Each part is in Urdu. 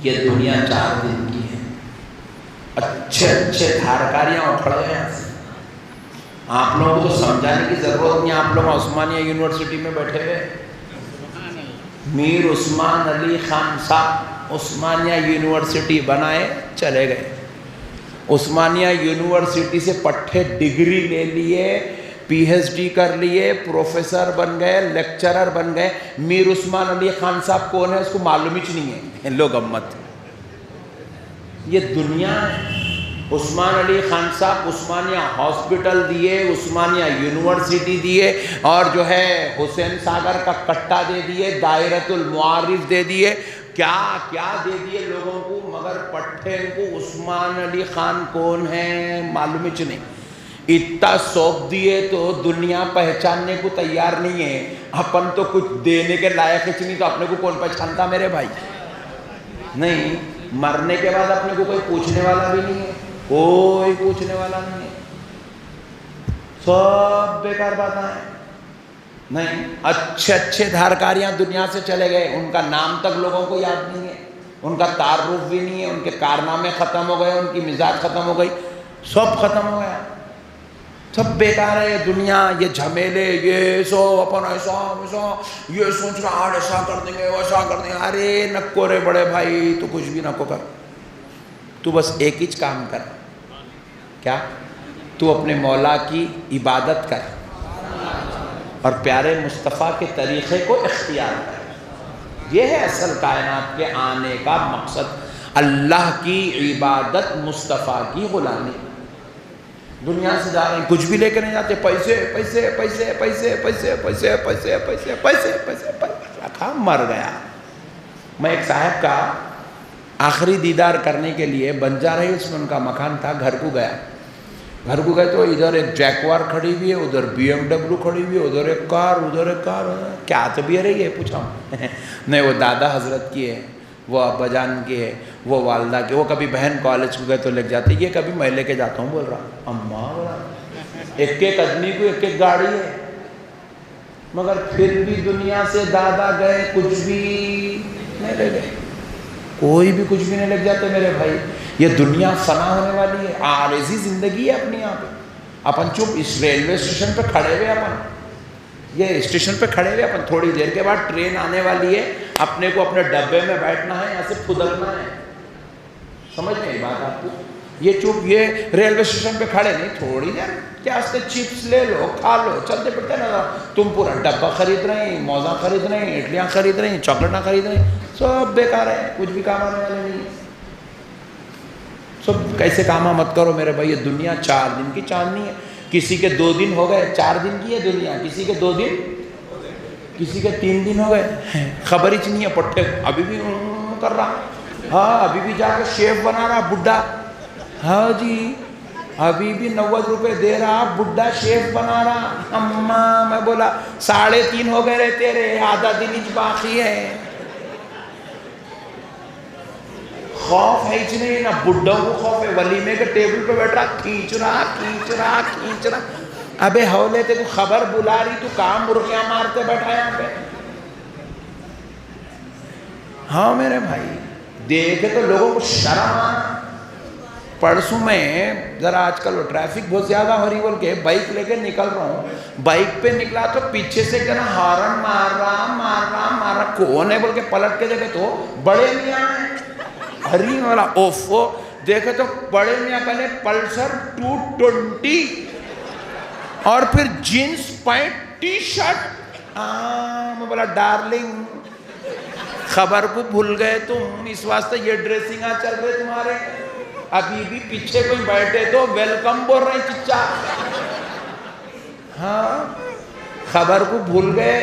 یہ دنیا 4 دن کی ہے. اچھے اچھے دھارکاریاں اکھڑ گئے ہیں. آپ لوگوں کو تو سمجھانے کی ضرورت نہیں. آپ لوگ عثمانیہ یونیورسٹی میں بیٹھے ہوئے. میر عثمان علی خان صاحب عثمانیہ یونیورسٹی بنائے چلے گئے. عثمانیہ یونیورسٹی سے پٹھے ڈگری لے لیے, پی ایچ ڈی کر لیے, پروفیسر بن گئے, لیکچرر بن گئے. میر عثمان علی خان صاحب کون ہے اس کو معلوم ہی نہیں ہے. لوگ امت یہ دنیا ہے. عثمان علی خان صاحب عثمانیہ ہاسپٹل دیے, عثمانیہ یونیورسٹی دیے, اور جو ہے حسین ساگر کا کٹا دے دیے, دائرۃ المعارف دے دیے, کیا کیا دے دیے لوگوں کو, مگر پٹھے کو عثمان علی خان کون ہے معلوم ہی نہیں. اتنا سونپ دیے تو دنیا پہچاننے کو تیار نہیں ہے. اپن تو کچھ دینے کے لائق ہی نہیں, تو اپنے کو کون پہچانتا میرے بھائی. نہیں, مرنے کے بعد اپنے کو کوئی پوچھنے والا بھی نہیں ہے, کوئی پوچھنے والا نہیں ہے. سب بیکار باتیں ہیں. نہیں, اچھے اچھے دھارکاریاں دنیا سے چلے گئے, ان کا نام تک لوگوں کو یاد نہیں ہے, ان کا تعارف بھی نہیں ہے, ان کے کارنامے ختم ہو گئے, ان کی مزاج ختم ہو گئی, سب ختم ہو گیا. سب بیکار ہے دنیا. یہ جھمیلے, یہ سو اپن ایسا ویسا, یہ سوچ رہا آج ایسا کر دیں گے ویسا کر دیں گے. ارے نکو رے بڑے بھائی, تو کچھ بھی نکو کر. تو بس ایک ہی کام کر. کیا؟ تو اپنے مولا کی عبادت کر اور پیارے مصطفیٰ کے طریقے کو اختیار کر. یہ ہے اصل کائنات کے آنے کا مقصد, اللہ کی عبادت, مصطفیٰ کی غلامی. دنیا سے جا رہے ہیں, کچھ بھی لے کے نہیں جاتے. پیسے پیسے پیسے پیسے پیسے پیسے پیسے پیسے پیسے پیسے پیسے. مر گیا. میں ایک صاحب کا آخری دیدار کرنے کے لیے بنجارہ ہلز میں ان کا مکان تھا, گھر کو گیا. گھر کو گئے تو ادھر ایک جیکوار کھڑی ہوئی ہے, ادھر بی ایم ڈبلیو کھڑی ہوئی ہے, ادھر ایک کار, ادھر ایک کار. کیا طبیعت رہی ہے پوچھا. نہیں, وہ دادا حضرت کی ہے, وہ ابا جان کی ہے, وہ والدہ کی. وہ کبھی بہن کالج کو گئے تو لے جاتے, یہ کبھی میں لے کے جاتا ہوں. بول رہا اماں, بولا ایک ایک آدمی کو ایک ایک گاڑی ہے, مگر پھر بھی دنیا سے دادا گئے کچھ بھی نہیں لے گئے. کوئی بھی کچھ بھی نہیں لگ جاتے میرے بھائی. یہ دنیا فنا ہونے والی ہے, عارضی زندگی ہے اپنی. یہاں پہ اپن چپ اس ریلوے اسٹیشن پہ کھڑے ہوئے, اپن یہ اسٹیشن پہ کھڑے ہوئے, اپن تھوڑی دیر کے بعد ٹرین آنے والی ہے, اپنے کو اپنے ڈبے میں بیٹھنا ہے, یہاں سے پھدکنا ہے. سمجھ میں بات آپ کو. یہ چپ یہ ریلوے اسٹیشن پہ کھڑے نہیں, تھوڑی دیر کیا چپس لے لو, کھا لو, چلتے پھرتے نا. تم پورا ڈبہ خرید رہے ہیں, موزہ خرید رہے ہیں, اڈلیاں خرید رہے ہیں, چاکلیٹاں خرید رہے ہیں. سب بیکار ہے, کچھ بھی کام آنے والے نہیں. سب کیسے کام مت کرو میرے بھائی. یہ دنیا 4 دن کی چاندنی ہے. کسی کے 2 دن ہو گئے, 4 دن کی ہے دنیا. کسی کے 2 دن, کسی کے 3 دن ہو گئے, خبر ہی نہیں ہے. پٹھے ابھی بھی کر رہا, ہاں ابھی بھی جا کے شیف بنا رہا بڈھا. ہاں جی, ابھی بھی 90 روپے دے رہا, بڈھا شیف بنا رہا. اماں, میں بولا 3.5 ہو گئے رے تیرے, آدھا دن ہی باقی ہے. خوف ہے ہی نہیں نا, بڈھوں کو خوف ہے. ولیمے کے ٹیبل پہ بیٹھ رہا, کھینچ رہا کھینچ رہا کھینچ رہا. ابے ہولے تے کو خبر بلا رہی, تو کام مرغیاں مارتے بیٹھا یہاں پہ. ہاں میرے بھائی, دیکھے تو لوگوں کو شرم آنا. پرسوں میں ذرا آج کل ٹریفک بہت زیادہ ہو رہی بول کے بائک لے کے نکل رہا ہوں. بائک پہ نکلا تو پیچھے سے کیا نا ہارن مار رہا. کون ہے بول کے پلٹ کے دیکھے تو بڑے میاں ہیں. ہری والا اوفو, دیکھے تو بڑے میاں پہلے پلسر 220 اور پھر جینس پینٹ ٹی شرٹ. میں بولا ڈارلنگ, خبر کو بھول گئے تم, اس واسطے یہ ڈریسنگ چل رہے تمہارے. ابھی بھی پیچھے کوئی بیٹھے تو ویلکم بول رہے ہیں چچا. ہاں, خبر کو بھول گئے,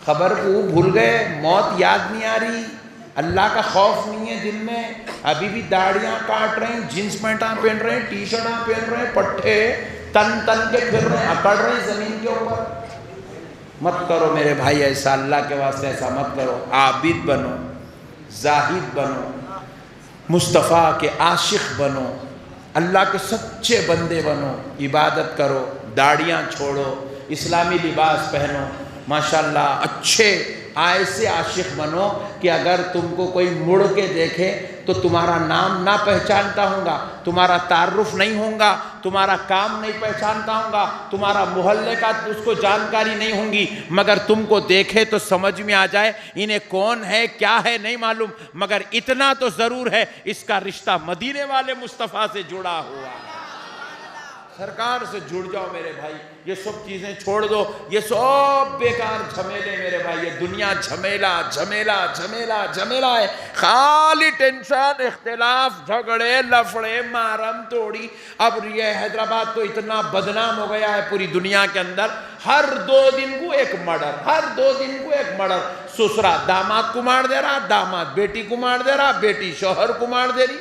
خبر کو بھول گئے. موت یاد نہیں آ رہی, اللہ کا خوف نہیں ہے دل میں. ابھی بھی داڑیاں کاٹ رہے ہیں, جینس پینٹاں پہن رہے ہیں, ٹی شرٹاں پہن رہے ہیں, پٹھے تن تن کے پھر رہے ہیں, اکڑ رہے ہیں زمین کے اوپر. مت کرو میرے بھائی ایسا, اللہ کے واسطے ایسا مت کرو. عابد بنو, زاہد بنو, مصطفیٰ کے عاشق بنو, اللہ کے سچے بندے بنو, عبادت کرو, داڑیاں چھوڑو, اسلامی لباس پہنو. ماشاءاللہ اچھے ایسے عاشق بنو کہ اگر تم کو کوئی مڑ کے دیکھے تو تمہارا نام نہ پہچانتا ہوں گا، تمہارا تعارف نہیں ہوں گا، تمہارا کام نہیں پہچانتا ہوں گا، تمہارا محلے کا اس کو جانکاری نہیں ہوں گی، مگر تم کو دیکھے تو سمجھ میں آ جائے انہیں کون ہے کیا ہے نہیں معلوم، مگر اتنا تو ضرور ہے اس کا رشتہ مدینے والے مصطفیٰ سے جڑا ہوا ہے۔ سرکار سے جڑ جاؤ میرے بھائی، یہ سب چیزیں چھوڑ دو، یہ سب بیکار جھمیلے میرے بھائی، یہ دنیا جھمیلا جھمیلا جھمیلا جھمیلا ہے، خالی ٹینشن، اختلاف، جھگڑے، لفڑے، مارم توڑی۔ اب یہ حیدرآباد تو اتنا بدنام ہو گیا ہے پوری دنیا کے اندر، ہر 2 دن کو ایک مرڈر، ہر 2 دن کو ایک مرڈر، سسرا داماد کو مار دے رہا، داماد بیٹی کو مار دے رہا، بیٹی شوہر کو مار دے رہی،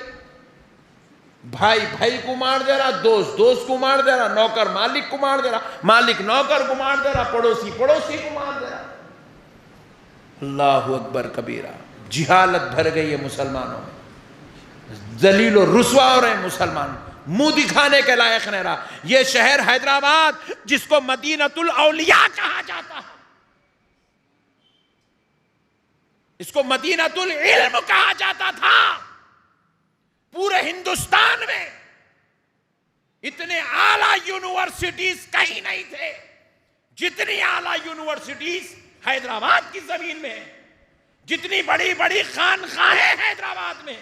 بھائی بھائی کو مار دے رہا، دوست دوست کو مار دے رہا، نوکر مالک کو مار دے رہا، مالک نوکر کو مار دے رہا، پڑوسی پڑوسی کو مار دے رہا۔ اللہ اکبر کبیرہ، جہالت بھر گئی ہے مسلمانوں میں، ذلیل و رسوا ہو رہے ہیں مسلمان، منہ دکھانے کے لائق نہیں رہا۔ یہ شہر حیدرآباد جس کو مدینۃ الاولیاء کہا جاتا ہے، اس کو مدینۃ العلم کہا جاتا تھا، پورے ہندوستان میں اتنے اعلیٰ یونیورسٹیز کہیں نہیں تھے جتنی اعلیٰ یونیورسٹیز حیدرآباد کی زمین میں، جتنی بڑی بڑی خانقاہیں حیدرآباد میں،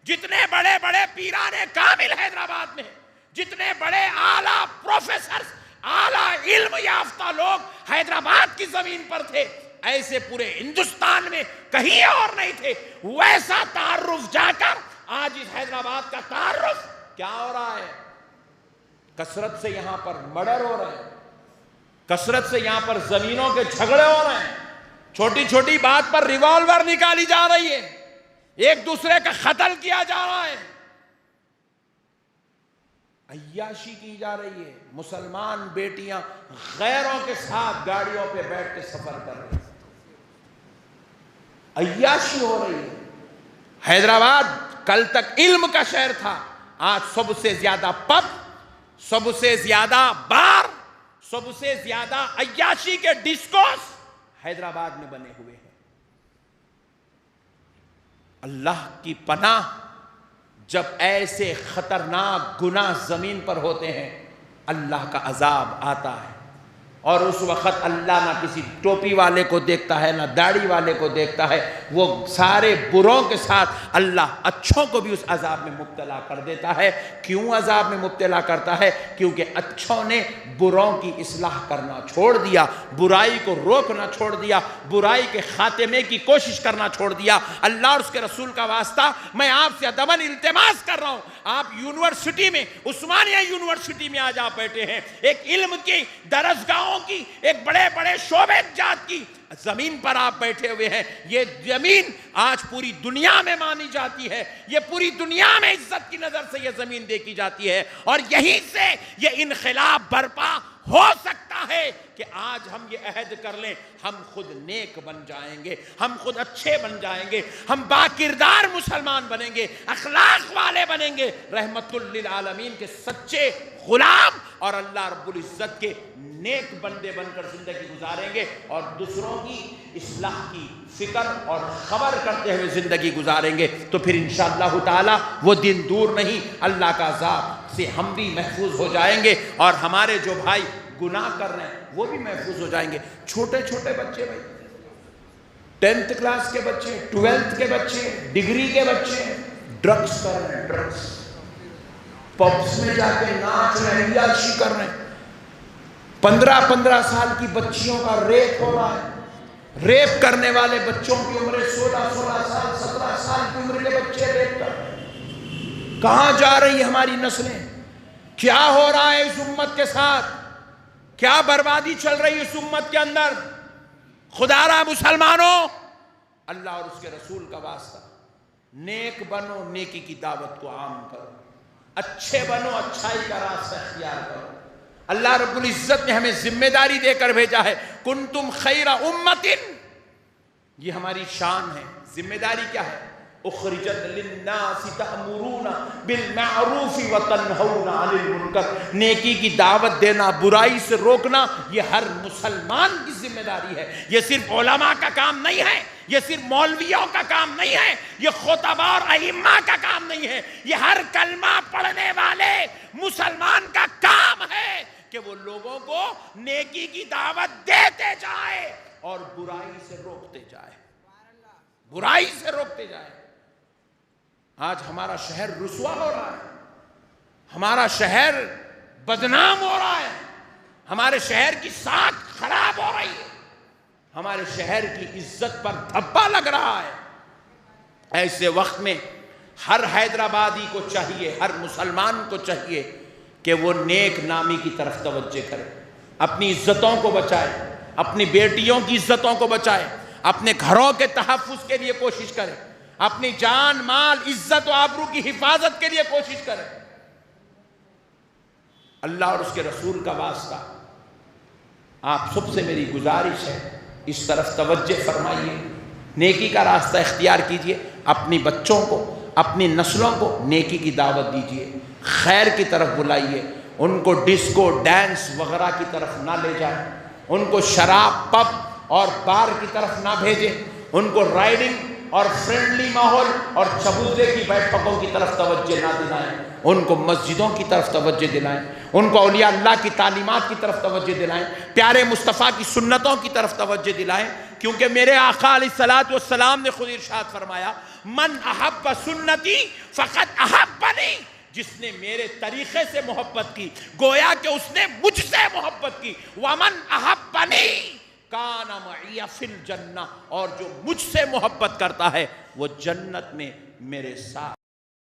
جتنے بڑے بڑے پیران کامل حیدرآباد میں، جتنے بڑے اعلیٰ پروفیسرز، اعلیٰ علم یافتہ لوگ حیدرآباد کی زمین پر تھے، ایسے پورے ہندوستان میں کہیں اور نہیں تھے۔ ویسا تعارف جا کر آج اس حیدرآباد کا تعارف کیا ہو رہا ہے؟ کثرت سے یہاں پر مرڈر ہو رہے ہیں، کثرت سے یہاں پر زمینوں کے جھگڑے ہو رہے ہیں، چھوٹی چھوٹی بات پر ریوالور نکالی جا رہی ہے، ایک دوسرے کا قتل کیا جا رہا ہے، عیاشی کی جا رہی ہے، مسلمان بیٹیاں غیروں کے ساتھ گاڑیوں پہ بیٹھ کے سفر کر رہی ہیں، عیاشی ہو رہی ہے۔ حیدرآباد کل تک علم کا شہر تھا، آج سب سے زیادہ پب، سب سے زیادہ بار، سب سے زیادہ عیاشی کے ڈسکوس حیدرآباد میں بنے ہوئے ہیں۔ اللہ کی پناہ، جب ایسے خطرناک گناہ زمین پر ہوتے ہیں اللہ کا عذاب آتا ہے، اور اس وقت اللہ نہ کسی ٹوپی والے کو دیکھتا ہے نہ داڑھی والے کو دیکھتا ہے، وہ سارے بروں کے ساتھ اللہ اچھوں کو بھی اس عذاب میں مبتلا کر دیتا ہے۔ کیوں عذاب میں مبتلا کرتا ہے؟ کیونکہ اچھوں نے بروں کی اصلاح کرنا چھوڑ دیا، برائی کو روکنا چھوڑ دیا، برائی کے خاتمے کی کوشش کرنا چھوڑ دیا۔ اللہ اور اس کے رسول کا واسطہ میں آپ سے ادباً التماس کر رہا ہوں، آپ یونیورسٹی میں، عثمانیہ یونیورسٹی میں آج آپ بیٹھے ہیں، ایک علم کی درسگاہوں کی، ایک بڑے بڑے شعبے جات کی زمین پر آپ بیٹھے ہوئے ہیں۔ یہ زمین آج پوری دنیا میں مانی جاتی ہے، یہ پوری دنیا میں عزت کی نظر سے یہ زمین دیکھی جاتی ہے، اور یہیں سے یہ انقلاب برپا ہو سکتا ہے کہ آج ہم یہ عہد کر لیں، ہم خود نیک بن جائیں گے، ہم خود اچھے بن جائیں گے، ہم باکردار مسلمان بنیں گے، اخلاق والے بنیں گے، رحمت للعالمین کے سچے غلام اور اللہ رب العزت کے نیک بندے بن کر زندگی گزاریں گے، اور دوسروں کی اصلاح کی فکر اور خبر کرتے ہوئے زندگی گزاریں گے، تو پھر انشاءاللہ تعالی وہ دن دور نہیں، اللہ کا عذاب سے ہم بھی محفوظ ہو جائیں گے، اور ہمارے جو بھائی گناہ کر رہے ہیں وہ بھی محفوظ ہو جائیں گے۔ چھوٹے چھوٹے بچے بھائی، 10th کلاس کے بچے، 12th کے بچے، ڈگری کے بچے ڈرگز کر رہے ہیں، ڈرگز پبس میں جا کے ناچ رہے ہیں، عیاشی کر رہے ہیں، 15 سال کی بچیوں کا ریپ ہو رہا ہے، ریپ کرنے والے بچوں کی عمر 16 سال 17 سال کی عمر کے بچے ریپ کر رہے ہیں۔ کہاں جا رہی ہے ہماری نسلیں؟ کیا ہو رہا ہے اس امت کے ساتھ؟ کیا بربادی چل رہی ہے اس امت کے اندر؟ خدا را مسلمانوں، اللہ اور اس کے رسول کا واسطہ، نیک بنو، نیکی کی دعوت کو عام کرو، اچھے بنو، اچھائی کا راستہ اختیار کرو۔ اللہ رب العزت نے ہمیں ذمہ داری دے کر بھیجا ہے، کنتم خیر امت، یہ ہماری شان ہے۔ ذمہ داری کیا ہے؟ اخرجت للناس تأمرون بالمعروف وتنہون عن المنکر، نیکی کی دعوت دینا، برائی سے روکنا، یہ ہر مسلمان کی ذمہ داری ہے۔ یہ صرف علماء کا کام نہیں ہے، یہ صرف مولویوں کا کام نہیں ہے، یہ خطباء اور ائمہ کا کام نہیں ہے، یہ ہر کلمہ پڑھنے والے مسلمان کا کام ہے کہ وہ لوگوں کو نیکی کی دعوت دیتے جائے اور برائی سے روکتے جائے، برائی سے روکتے جائے۔ آج ہمارا شہر رسوا ہو رہا ہے، ہمارا شہر بدنام ہو رہا ہے، ہمارے شہر کی ساکھ خراب ہو رہی ہے، ہمارے شہر کی عزت پر دھبا لگ رہا ہے۔ ایسے وقت میں ہر حیدرآبادی کو چاہیے، ہر مسلمان کو چاہیے کہ وہ نیک نامی کی طرف توجہ کرے، اپنی عزتوں کو بچائے، اپنی بیٹیوں کی عزتوں کو بچائے، اپنے گھروں کے تحفظ کے لیے کوشش کرے، اپنی جان مال عزت و آبرو کی حفاظت کے لیے کوشش کرے۔ اللہ اور اس کے رسول کا واسطہ آپ سب سے میری گزارش ہے، اس طرف توجہ فرمائیے، نیکی کا راستہ اختیار کیجئے، اپنی بچوں کو، اپنی نسلوں کو نیکی کی دعوت دیجئے، خیر کی طرف بلائیے، ان کو ڈسکو ڈانس وغیرہ کی طرف نہ لے جائیں، ان کو شراب پب اور بار کی طرف نہ بھیجیں، ان کو رائڈنگ اور فرینڈلی ماحول اور چبوزے کی بیٹھکوں کی طرف توجہ نہ دلائیں، ان کو مسجدوں کی طرف توجہ دلائیں، ان کو اولیاء اللہ کی تعلیمات کی طرف توجہ دلائیں، پیارے مصطفیٰ کی سنتوں کی طرف توجہ دلائیں، کیونکہ میرے آقا علیہ السلام نے خود ارشاد فرمایا، من احب سنتی فقط احبنی، جس نے میرے طریقے سے محبت کی گویا کہ اس نے مجھ سے محبت کی، ومن احبنی کان معی فی الجنہ، اور جو مجھ سے محبت کرتا ہے وہ جنت میں میرے ساتھ